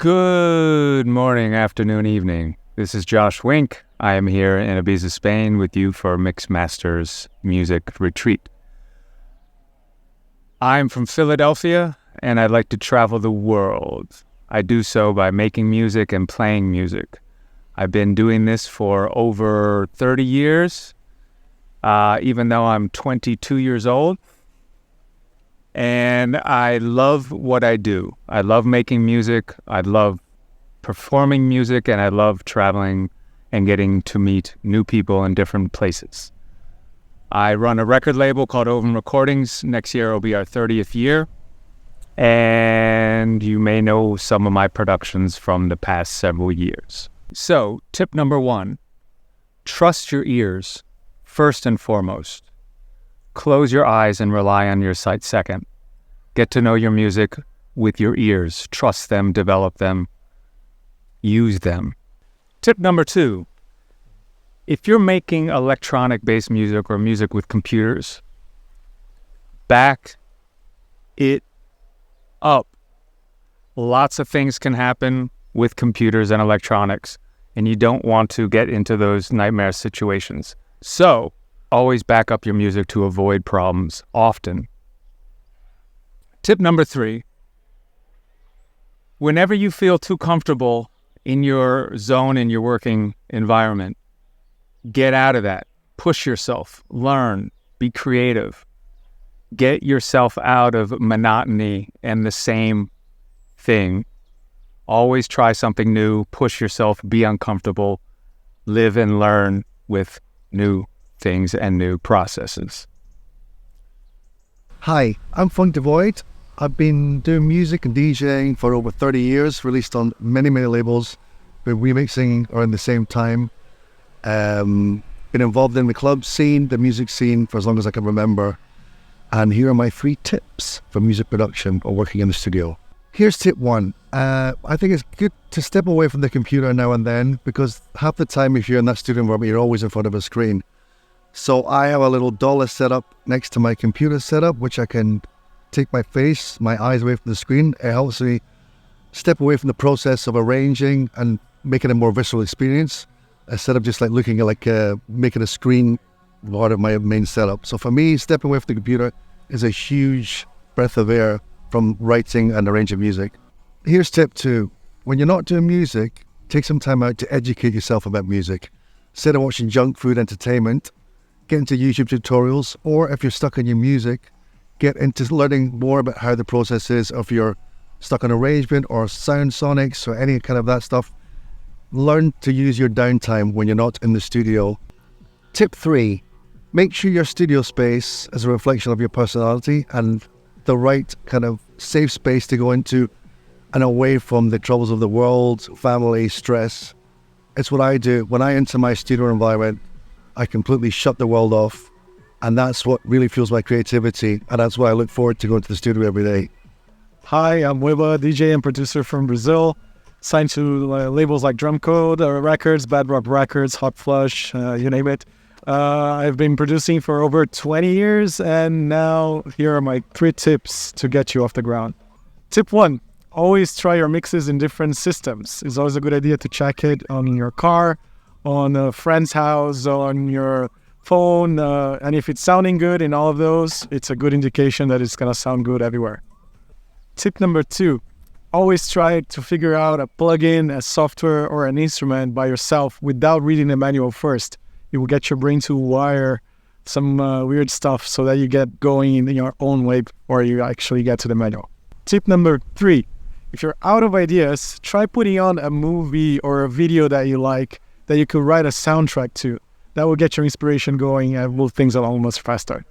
Good morning, afternoon, evening. This is Josh Wink. I am here in Ibiza, Spain with you for Mix Masters Music Retreat. I'm from Philadelphia and I like to travel the world. I do so by making music and playing music. I've been doing this for over 30 years, even though I'm 22 years old. And I love what I do. I love making music, I love performing music, and I love traveling and getting to meet new people in different places. I run a record label called Oven Recordings. Next year will be our 30th year. And you may know some of my productions from the past several years. So, tip number 1, trust your ears, first and foremost. Close your eyes and rely on your sight second. Get to know your music with your ears. Trust them, develop them, use them. Tip number 2, if you're making electronic-based music or music with computers, back it up. Lots of things can happen with computers and electronics, and you don't want to get into those nightmare situations. So, always back up your music to avoid problems, often. Tip number 3, whenever you feel too comfortable in your zone, in your working environment, get out of that. Push yourself, learn, be creative. Get yourself out of monotony and the same thing. Always try something new, push yourself, be uncomfortable, live and learn with new things and new processes. Hi, I'm Funk D'void. I've been doing music and DJing for over 30 years, released on many labels, been remixing around the same time. Been involved in the club scene, the music scene for as long as I can remember. And here are my 3 tips for music production or working in the studio. Here's tip 1. I think it's good to step away from the computer now and then, because half the time if you're in that studio environment, you're always in front of a screen. So I have a little dollar set up next to my computer setup, which I can take my face, my eyes away from the screen. It helps me step away from the process of arranging and making a more visceral experience, instead of just like looking at making a screen part of my main setup. So for me, stepping away from the computer is a huge breath of air from writing and arranging music. Here's tip 2. When you're not doing music, take some time out to educate yourself about music. Instead of watching junk food entertainment, get into YouTube tutorials, or if you're stuck in your music, get into learning more about how the process is if you're stuck on arrangement or sound sonics or any kind of that stuff. Learn to use your downtime when you're not in the studio. Tip 3, make sure your studio space is a reflection of your personality and the right kind of safe space to go into and away from the troubles of the world, family, stress. It's what I do. When I enter my studio environment, I completely shut the world off, and that's what really fuels my creativity, and that's why I look forward to going to the studio every day. Hi, I'm Wehbba, DJ and producer from Brazil, signed to labels like Drum Code Records, Bad Rock Records, Hot Flush, you name it. I've been producing for over 20 years, and now here are my 3 tips to get you off the ground. Tip 1, always try your mixes in different systems. It's always a good idea to check it on your car, on a friend's house, on your phone, and if it's sounding good in all of those, it's a good indication that it's going to sound good everywhere. Tip number 2, always try to figure out a plugin, a software, or an instrument by yourself without reading the manual first. It will get your brain to wire some weird stuff so that you get going in your own way or you actually get to the manual. Tip number 3, if you're out of ideas, try putting on a movie or a video that you like that you could write a soundtrack to. That will get your inspiration going and move things along much faster.